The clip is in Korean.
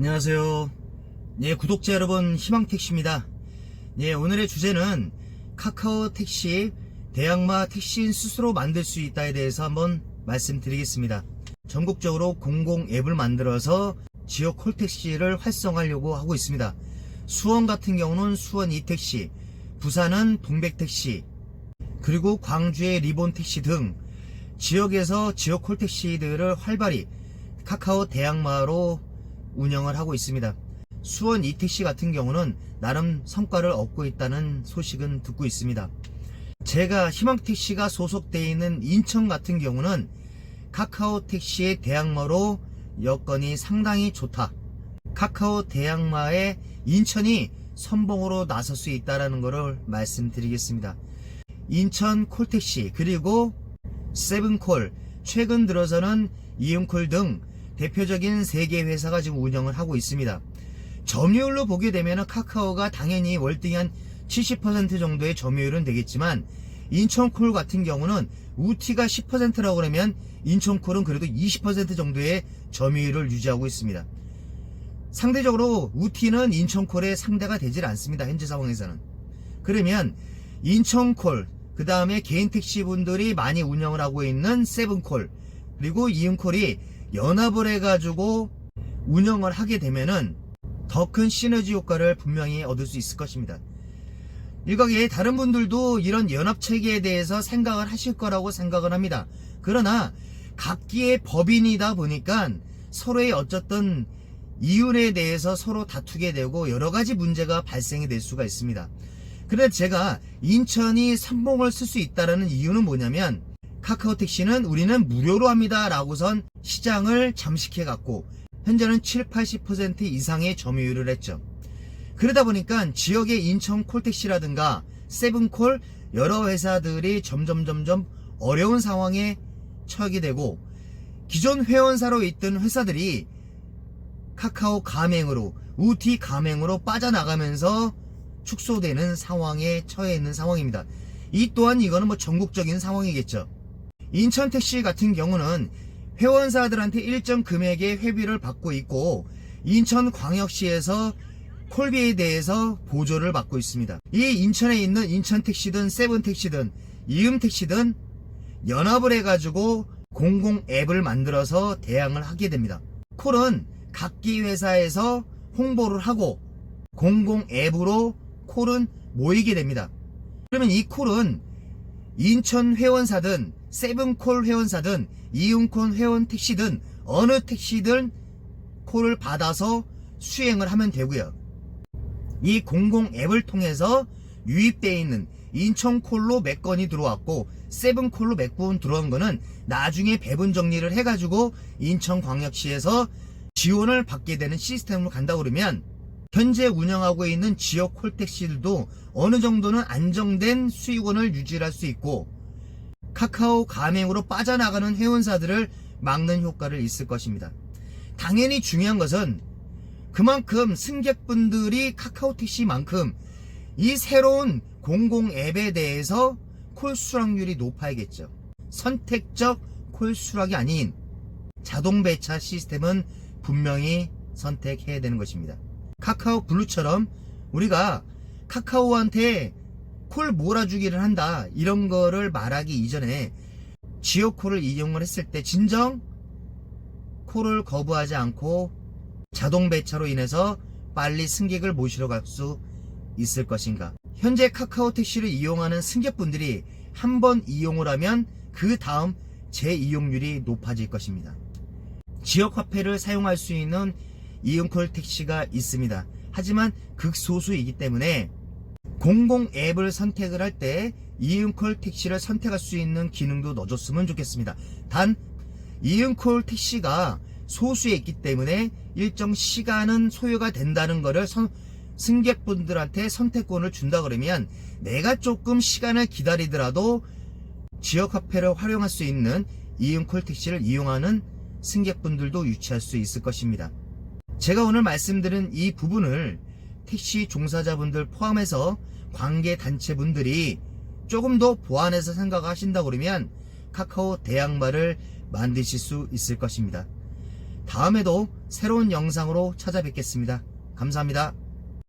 안녕하세요. 구독자 여러분, 희망택시입니다. 오늘의 주제는 카카오 택시 대항마 택시인 스스로 만들 수 있다에 대해서 한번 말씀드리겠습니다. 전국적으로 공공 앱을 만들어서 지역 콜택시를 활성화하려고 하고 있습니다. 수원 같은 경우는 수원 이택시, 부산은 동백택시, 그리고 광주의 리본택시 등 지역에서 지역 콜택시들을 활발히 카카오 대항마로 운영을 하고 있습니다. 수원 이택시 같은 경우는 나름 성과를 얻고 있다는 소식은 듣고 있습니다. 제가 희망택시가 소속되어 있는 인천 같은 경우는 카카오 택시의 대항마로 여건이 상당히 좋다. 카카오 대항마에 인천이 선봉으로 나설 수 있다는 것을 말씀드리겠습니다. 인천 콜택시 그리고 세븐콜, 최근 들어서는 이음콜 등 대표적인 3개 회사가 지금 운영을 하고 있습니다. 점유율로 보게 되면 카카오가 당연히 월등히 한 70% 정도의 점유율은 되겠지만 인천콜 같은 경우는 우티가 10%라고 그러면 인천콜은 그래도 20% 정도의 점유율을 유지하고 있습니다. 상대적으로 우티는 인천콜의 상대가 되질 않습니다. 현재 상황에서는. 그러면 인천콜, 그 다음에 개인 택시분들이 많이 운영을 하고 있는 세븐콜, 그리고 이음콜이 연합을 해가지고 운영을 하게 되면은 더 큰 시너지 효과를 분명히 얻을 수 있을 것입니다. 일각에 다른 분들도 이런 연합 체계에 대해서 생각을 하실 거라고 생각을 합니다. 그러나 각기의 법인이다 보니까 서로의 어쨌든 이윤에 대해서 서로 다투게 되고 여러 가지 문제가 발생이 될 수가 있습니다. 그래서 제가 인천이 선봉을 쓸 수 있다는 이유는 뭐냐면, 카카오 택시는 우리는 무료로 합니다 라고선 시장을 잠식해 갖고 현재는 70-80% 이상의 점유율을 했죠. 그러다 보니까 지역의 인천 콜택시라든가 세븐콜 여러 회사들이 점점 어려운 상황에 처하게 되고, 기존 회원사로 있던 회사들이 카카오 가맹으로, 우티 가맹으로 빠져나가면서 축소되는 상황에 처해 있는 상황입니다. 이 또한 이거는 전국적인 상황이겠죠. 인천택시 같은 경우는 회원사들한테 일정 금액의 회비를 받고 있고 인천광역시에서 콜비에 대해서 보조를 받고 있습니다. 이 인천에 있는 인천택시든 세븐택시든 이음택시든 연합을 해가지고 공공 앱을 만들어서 대항을 하게 됩니다. 콜은 각기 회사에서 홍보를 하고 공공 앱으로 콜은 모이게 됩니다. 그러면 이 콜은 인천 회원사든 세븐콜 회원사든 이음콜 회원 택시든 어느 택시든 콜을 받아서 수행을 하면 되고요. 이 공공 앱을 통해서 유입되어 있는 인천콜로 몇 건이 들어왔고 세븐콜로 몇 건 들어온 거는 나중에 배분 정리를 해가지고 인천광역시에서 지원을 받게 되는 시스템으로 간다 그러면 현재 운영하고 있는 지역 콜택시들도 어느 정도는 안정된 수익원을 유지할 수 있고 카카오 가맹으로 빠져나가는 회원사들을 막는 효과를 있을 것입니다. 당연히 중요한 것은 그만큼 승객분들이 카카오 택시만큼 이 새로운 공공 앱에 대해서 콜 수락률이 높아야겠죠. 선택적 콜 수락이 아닌 자동 배차 시스템은 분명히 선택해야 되는 것입니다. 카카오 블루처럼 우리가 카카오한테 콜 몰아주기를 한다 이런 거를 말하기 이전에 지역 콜을 이용을 했을 때 진정 콜을 거부하지 않고 자동 배차로 인해서 빨리 승객을 모시러 갈 수 있을 것인가. 현재 카카오 택시를 이용하는 승객분들이 한번 이용을 하면 그 다음 재이용률이 높아질 것입니다. 지역 화폐를 사용할 수 있는 이음콜 택시가 있습니다. 하지만 극소수이기 때문에 공공 앱을 선택을 할 때 이음콜 택시를 선택할 수 있는 기능도 넣어줬으면 좋겠습니다. 단 이음콜 택시가 소수에 있기 때문에 일정 시간은 소요가 된다는 것을 승객분들한테 선택권을 준다 그러면 내가 조금 시간을 기다리더라도 지역화폐를 활용할 수 있는 이음콜 택시를 이용하는 승객분들도 유치할 수 있을 것입니다. 제가 오늘 말씀드린 이 부분을 택시 종사자분들 포함해서 관계단체분들이 조금 더 보완해서 생각하신다 그러면 카카오 대항마를 만드실 수 있을 것입니다. 다음에도 새로운 영상으로 찾아뵙겠습니다. 감사합니다.